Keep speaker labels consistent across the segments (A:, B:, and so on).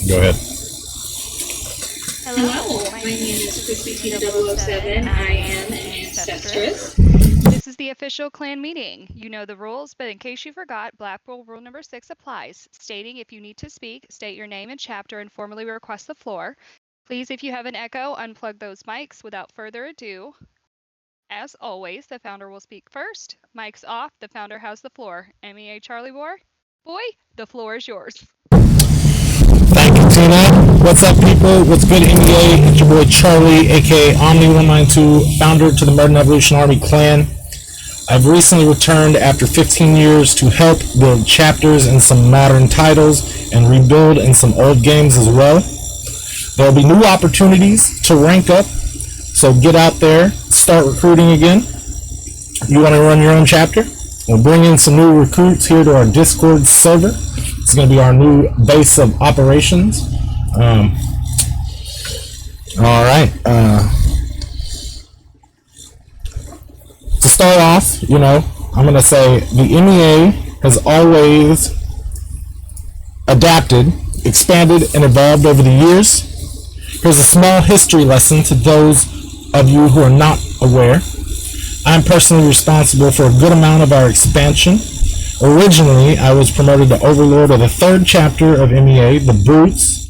A: Go ahead.
B: Hello, my name is Christy007. I am an ancestress.
C: This is the official clan meeting. You know the rules, but in case you forgot, Black Rule Rule number 6 applies, stating if you need to speak, state your name and chapter and formally request the floor. Please, if you have an echo, unplug those mics. Without further ado, as always, the founder will speak first. Mics off, the founder has the floor. MEA Charlie Boy, the floor is yours.
A: Thank you, Tina. What's up, people? What's good, MEA? It's your boy Charlie, aka Omni192, founder to the Modern Evolution Army clan. I've recently returned after 15 years to help build chapters in some modern titles and rebuild in some old games as well. There will be new opportunities to rank up, so get out there, start recruiting again. You want to run your own chapter? We'll bring in some new recruits here to our Discord server. It's going to be our new base of operations. All right. To start off, I'm going to say the MEA has always adapted, expanded, and evolved over the years. Here's a small history lesson to those of you who are not aware. I'm personally responsible for a good amount of our expansion. Originally, I was promoted to Overlord of the third chapter of MEA, the Brutes.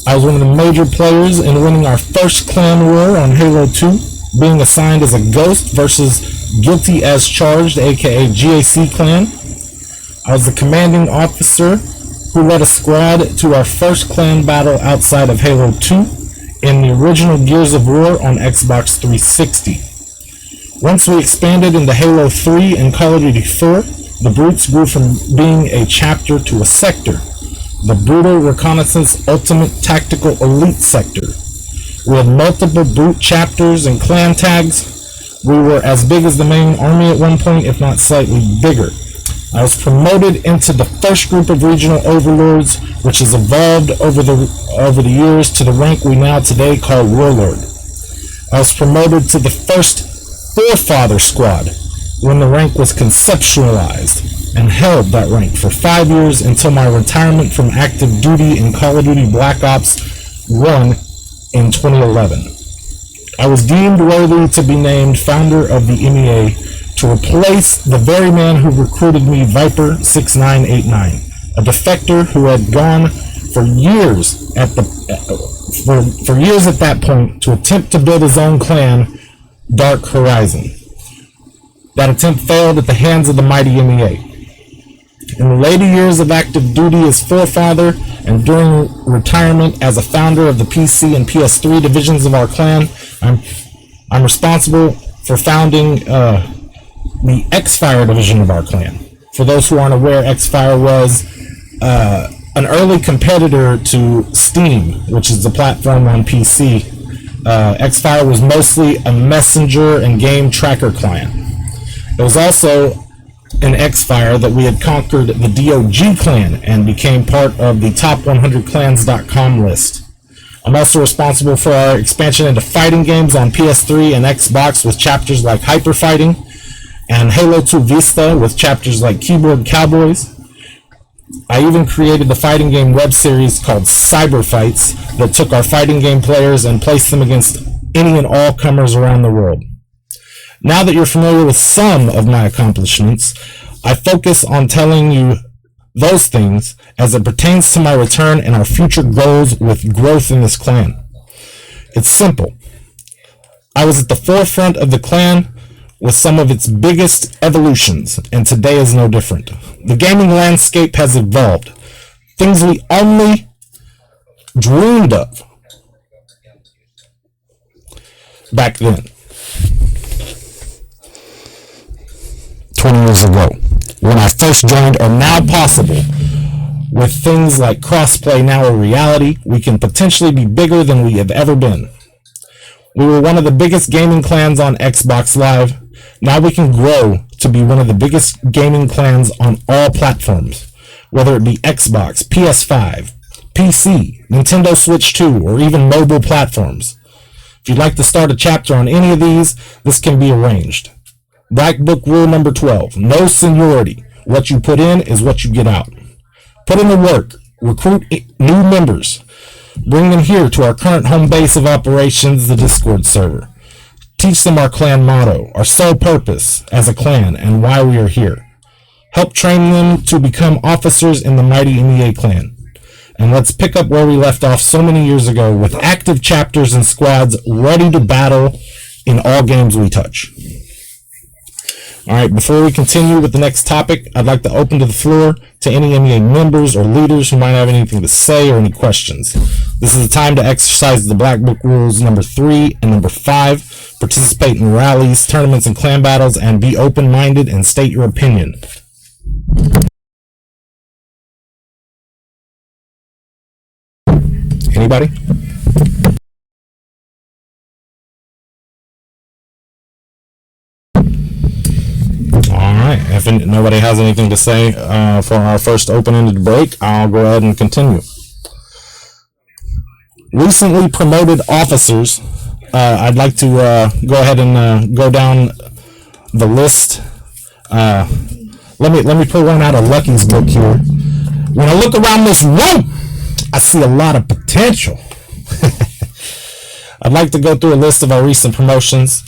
A: I was one of the major players in winning our first clan war on Halo 2, being assigned as a ghost versus Guilty as Charged, aka GAC clan. I was the commanding officer who led a squad to our first clan battle outside of Halo 2 in the original Gears of War on Xbox 360. Once we expanded into Halo 3 and Call of Duty 4, the Brutes grew from being a chapter to a sector, the Brutal Reconnaissance Ultimate Tactical Elite Sector. We had multiple Brute chapters and clan tags. We were as big as the main army at one point, if not slightly bigger. I was promoted into the first group of regional overlords, which has evolved over the years to the rank we now today call Warlord. I was promoted to the first Forefather Squad when the rank was conceptualized, and held that rank for 5 years until my retirement from active duty in Call of Duty Black Ops 1 in 2011. I was deemed worthy to be named founder of the MEA to replace the very man who recruited me, Viper6989, a defector who had gone for years at that point to attempt to build his own clan, Dark Horizon. That attempt failed at the hands of the mighty MEA. In the later years of active duty as Forefather and during retirement as a founder of the PC and PS3 divisions of our clan, I'm responsible for founding the X-Fire division of our clan. For those who aren't aware, X-Fire was an early competitor to Steam, which is the platform on PC. X-Fire was mostly a messenger and game tracker client. There was also an X-Fire that we had conquered the DOG clan and became part of the top100clans.com list. I'm also responsible for our expansion into fighting games on PS3 and Xbox with chapters like Hyper Fighting, and Halo 2 Vista with chapters like Keyboard Cowboys. I even created the fighting game web series called Cyber Fights that took our fighting game players and placed them against any and all comers around the world. Now that you're familiar with some of my accomplishments, I focus on telling you those things as it pertains to my return and our future goals with growth in this clan. It's simple. I was at the forefront of the clan with some of its biggest evolutions, and today is no different. The gaming landscape has evolved. Things we only dreamed of back then. 20 years ago, when I first joined, are now possible. With things like crossplay now a reality, we can potentially be bigger than we have ever been. We were one of the biggest gaming clans on Xbox Live. Now we can grow to be one of the biggest gaming clans on all platforms, whether it be Xbox, PS5, PC, Nintendo Switch 2, or even mobile platforms. If you'd like to start a chapter on any of these, this can be arranged. Black Book Rule number 12, no seniority. What you put in is what you get out. Put in the work, recruit new members. Bring them here to our current home base of operations, the Discord server. Teach them our clan motto, our sole purpose as a clan, and why we are here. Help train them to become officers in the mighty MEA clan. And let's pick up where we left off so many years ago with active chapters and squads ready to battle in all games we touch. Alright, before we continue with the next topic, I'd like to open to the floor to any MEA members or leaders who might have anything to say or any questions. This is the time to exercise the Black Book rules number 3 and number 5. Participate in rallies, tournaments, and clan battles, and be open-minded and state your opinion. Anybody? Alright, if nobody has anything to say for our first open-ended break, I'll go ahead and continue. Recently promoted officers, I'd like to go ahead and go down the list. Let me pull one out of Lucky's book here. When I look around this room, I see a lot of potential. I'd like to go through a list of our recent promotions.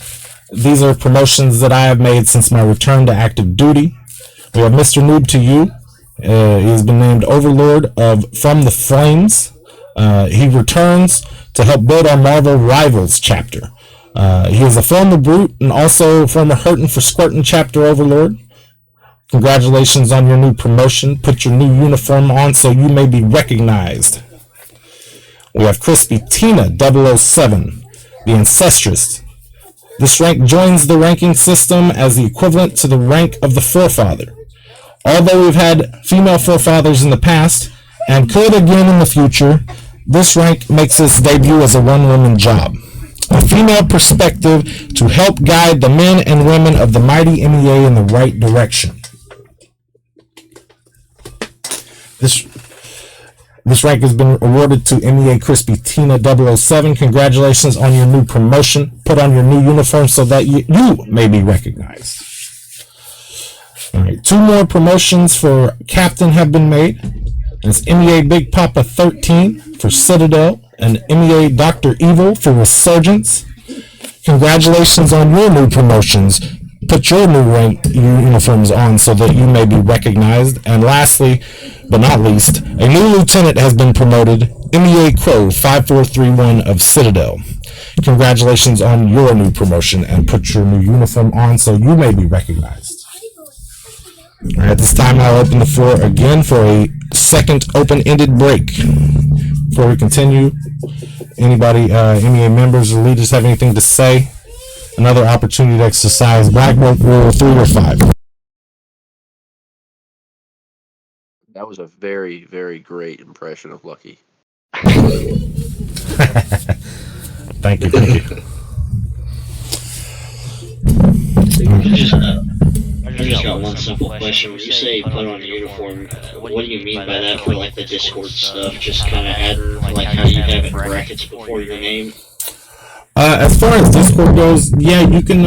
A: These are promotions that I have made since my return to active duty. We have Mr. Noob to You. He has been named Overlord of From the Flames. He returns to help build our Marvel Rivals chapter. He is a former Brute and also former Hurtin' for Squirtin' chapter Overlord. Congratulations on your new promotion. Put your new uniform on so you may be recognized. We have Crispy Tina 007, the Ancestress. This rank joins the ranking system as the equivalent to the rank of the Forefather. Although we've had female Forefathers in the past, and could again in the future, this rank makes its debut as a one-woman job. A female perspective to help guide the men and women of the mighty MEA in the right direction. This rank has been awarded to MEA Crispy Tina 007. Congratulations on your new promotion. Put on your new uniform so that you may be recognized. All right, 2 more promotions for Captain have been made. It's MEA Big Papa 13 for Citadel and MEA Dr. Evil for Resurgence. Congratulations on your new promotions. Put your new rank uniforms on so that you may be recognized. And lastly, but not least, a new lieutenant has been promoted, MEA Crow 5431 of Citadel. Congratulations on your new promotion and put your new uniform on so you may be recognized. All right, at this time I'll open the floor again for a second open-ended break. Before we continue, anybody, MEA members or leaders have anything to say? Another opportunity to exercise Black Book Rule 3 or 5.
D: That was a very, very great impression of Lucky.
A: Thank you, thank you.
E: I just got one simple question. When you say put on a uniform, what do you mean by that for like the Discord stuff? Just kind of add like how you have it in brackets before your name?
A: As far as Discord goes, yeah, you can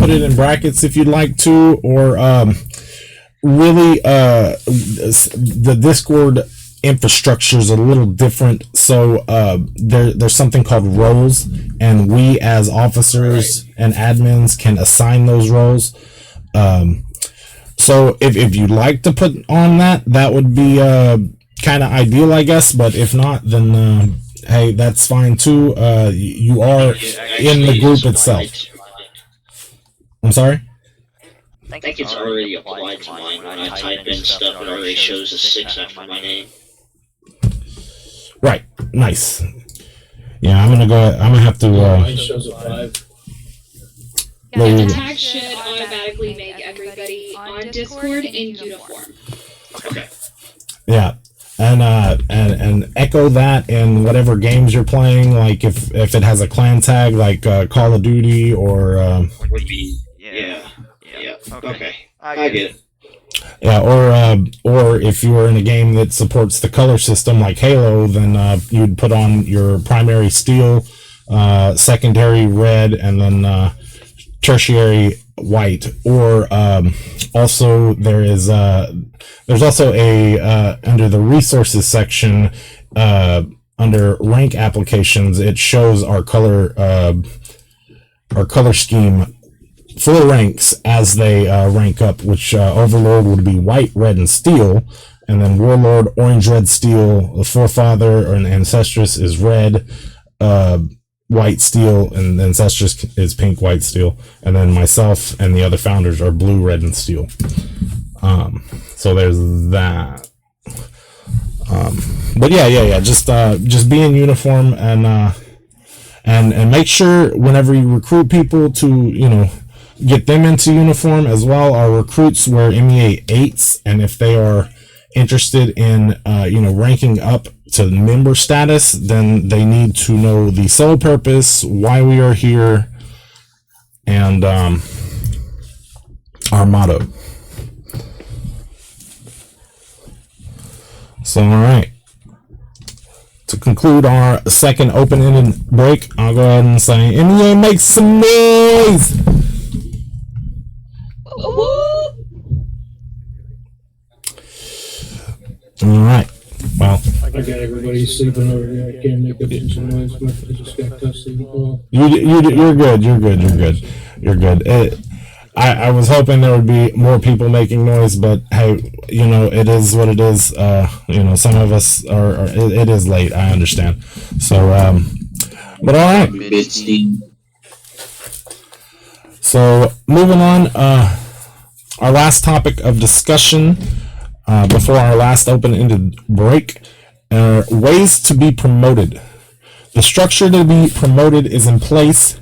A: put it in brackets if you'd like to, or really the Discord infrastructure is a little different. So there's something called roles, and we as officers and admins can assign those roles. So if you'd like to put on that would be kind of ideal, I guess. But if not, then hey, that's fine too. You are in the group itself. I'm sorry?
E: I think it's already applied to mine. When I type in stuff, it already shows a 6 after my name.
A: Right. Nice. Yeah, I'm gonna have to.
F: Mine shows a 5.
B: Yeah, the tag should automatically make everybody on Discord in uniform.
E: Okay.
A: Yeah. And echo that in whatever games you're playing, like if it has a clan tag like Call of Duty or
E: Would be yeah. Okay. I get it.
A: yeah, or if you were in a game that supports the color system like Halo, then you'd put on your primary steel, secondary red, and then tertiary white. Or also there's also a under the resources section under rank applications, it shows our color scheme for ranks as they rank up, which Overlord would be white, red, and steel, and then Warlord, orange, red, steel. The Forefather and Ancestress is red, white, steel, and the Ancestress is pink, white, steel, and then myself and the other founders are blue, red, and steel. So there's that. But yeah. Just be in uniform and make sure whenever you recruit people to get them into uniform as well. Our recruits wear MEA 8s, and if they are interested in ranking up to member status, then they need to know the sole purpose, why we are here, and our motto. So, all right. To conclude our second open-ended break, I'll go ahead and say, MEA, make some noise! All right. Well,
F: I got everybody sleeping over here. I can't make up some noise. I just got custody of the ball.
A: You're good. I was hoping there would be more people making noise, but hey, it is what it is. Some of us are it is late. I understand. So, but all right. So moving on, our last topic of discussion before our last open-ended break, ways to be promoted. The structure to be promoted is in place,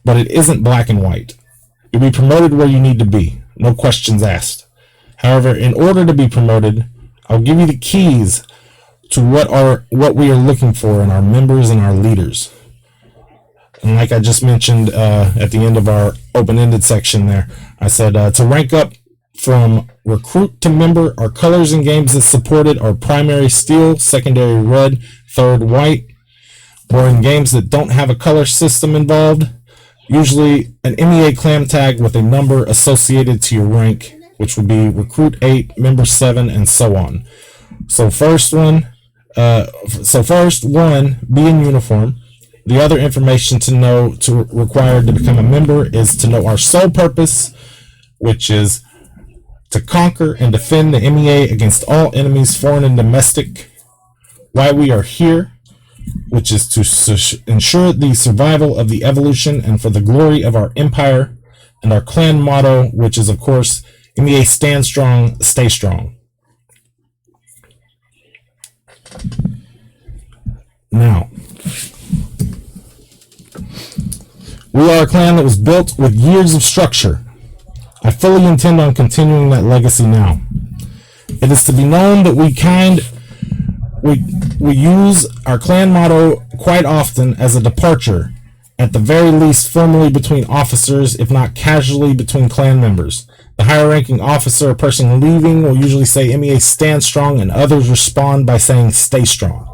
A: but it isn't black and white. You'll be promoted where you need to be, no questions asked. However, in order to be promoted, I'll give you the keys to what we are looking for in our members and our leaders. And like I just mentioned at the end of our open-ended section there, I said to rank up from recruit to member, our colors and games that supported are primary steel, secondary red, third white, or in games that don't have a color system involved, usually an MEA clan tag with a number associated to your rank, which would be recruit 8, member 7, and so on. So first one, be in uniform. The other information to know required to become a member is to know our sole purpose, which is to conquer and defend the MEA against all enemies, foreign and domestic. Why we are here, which is to ensure the survival of the evolution and for the glory of our empire, and our clan motto, which is, of course, MEA stand strong, stay strong. Now, we are a clan that was built with years of structure. I fully intend on continuing that legacy now. It is to be known that we use our clan motto quite often as a departure, at the very least formally between officers, if not casually between clan members. The higher ranking officer or person leaving will usually say MEA stand strong, and others respond by saying stay strong.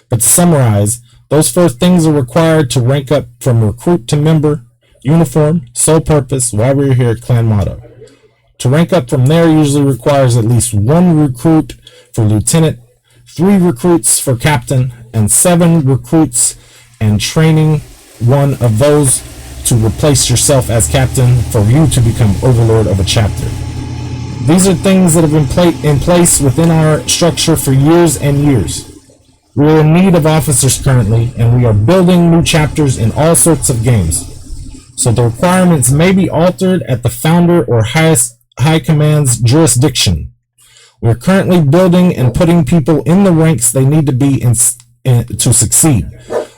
A: But to summarize, those 4 things are required to rank up from recruit to member: uniform, sole purpose, why we're here, clan motto. To rank up from there usually requires at least 1 recruit for lieutenant, 3 recruits for captain, and 7 recruits and training one of those to replace yourself as captain for you to become overlord of a chapter. These are things that have been in place within our structure for years and years. We are in need of officers currently, and we are building new chapters in all sorts of games. So the requirements may be altered at the founder or high command's jurisdiction. We're currently building and putting people in the ranks they need to be to succeed.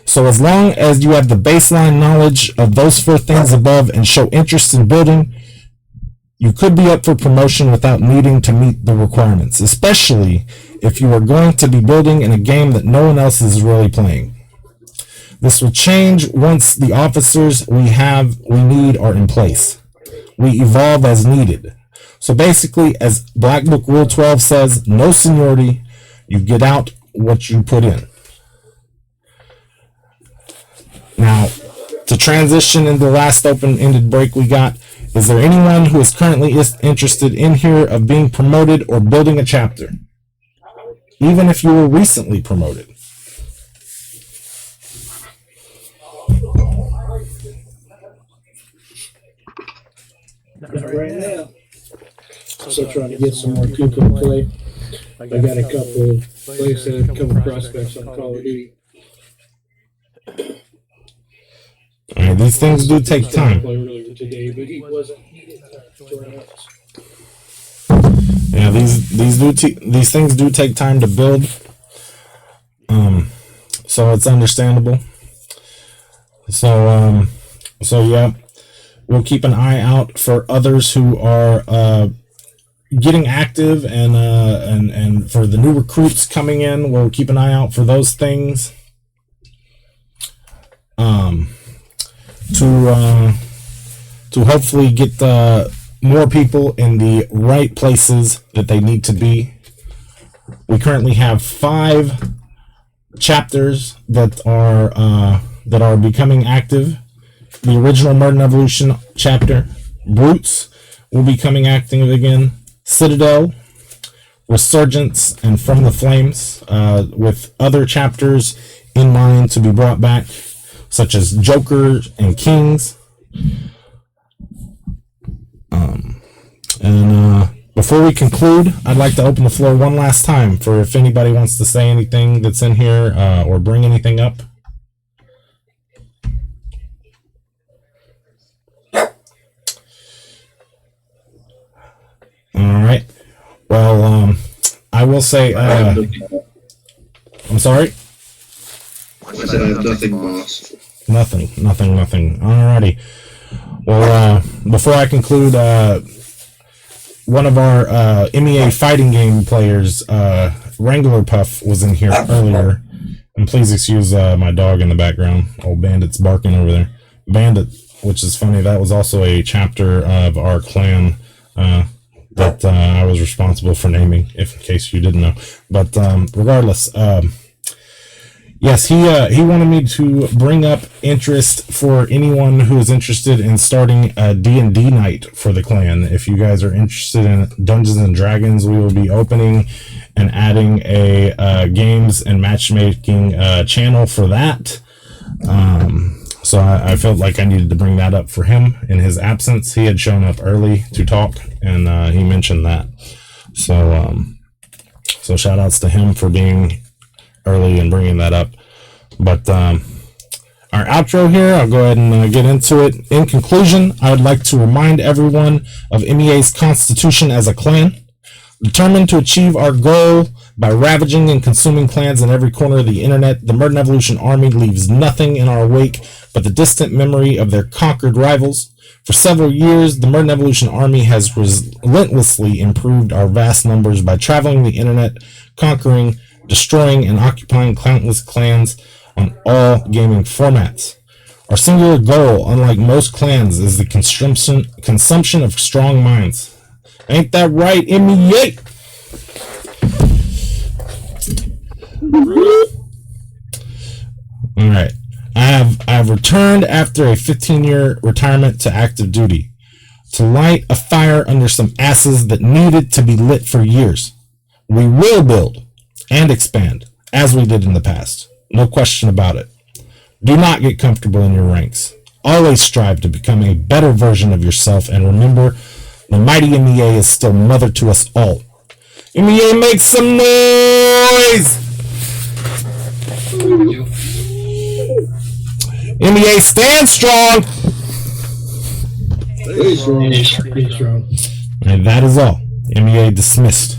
A: So as long as you have the baseline knowledge of those 4 things above and show interest in building, you could be up for promotion without needing to meet the requirements, especially if you are going to be building in a game that no one else is really playing. This will change once the officers we need are in place. We evolve as needed. So basically, as Black Book Rule 12 says, no seniority, you get out what you put in. Now, to transition into the last open-ended break we got, is there anyone who is currently interested in here of being promoted or building a chapter? Even if you were recently promoted.
F: Not right now. Still trying to get some more Kuko play. I got a couple of players that have come prospects on Call of Duty.
A: All right, these things do take time.
F: Today, but he didn't join us.
A: Yeah, these things do take time to build. So it's understandable. So yeah, we'll keep an eye out for others who are getting active, and for the new recruits coming in. We'll keep an eye out for those things. To hopefully get more people in the right places that they need to be. We currently have 5 chapters that are becoming active. The original Murder and Evolution chapter, Brutes, will be coming active again. Citadel, Resurgence, and From the Flames, with other chapters in mind to be brought back, such as Joker and Kings. Before we conclude, I'd like to open the floor one last time for if anybody wants to say anything that's in here, or bring anything up. All right. Well, I will say, I'm sorry?
G: I said I have nothing, boss.
A: Nothing. Alrighty. Well, before I conclude, one of our MEA fighting game players, Wrangler Puff, was in here earlier. And please excuse my dog in the background. Old Bandit's barking over there. Bandit, which is funny, that was also a chapter of our clan that I was responsible for naming, if in case you didn't know. But regardless, yes, he wanted me to bring up interest for anyone who is interested in starting a D&D night for the clan. If you guys are interested in Dungeons and Dragons, we will be opening and adding a games and matchmaking channel for that. So I felt like I needed to bring that up for him in his absence. He had shown up early to talk, and he mentioned that. So shout outs to him for being early and bringing that up. But our outro here, I'll go ahead and get into it. In conclusion, I would like to remind everyone of MEA's constitution as a clan. Determined to achieve our goal by ravaging and consuming clans in every corner of the internet, the Murder and Evolution Army leaves nothing in our wake but the distant memory of their conquered rivals. For several years, the Murder and Evolution Army has relentlessly improved our vast numbers by traveling the internet, conquering, destroying, and occupying countless clans on all gaming formats. Our singular goal, unlike most clans, is the consumption of strong minds. Ain't that right, MEA? All right. I have returned after a 15-year retirement to active duty to light a fire under some asses that needed to be lit for years. We will build and expand as we did in the past. No question about it. Do not get comfortable in your ranks. Always strive to become a better version of yourself, and remember, the mighty MEA is still mother to us all. MEA, make some noise! MEA, stand strong!
F: Pretty strong.
A: And that is all. MEA dismissed.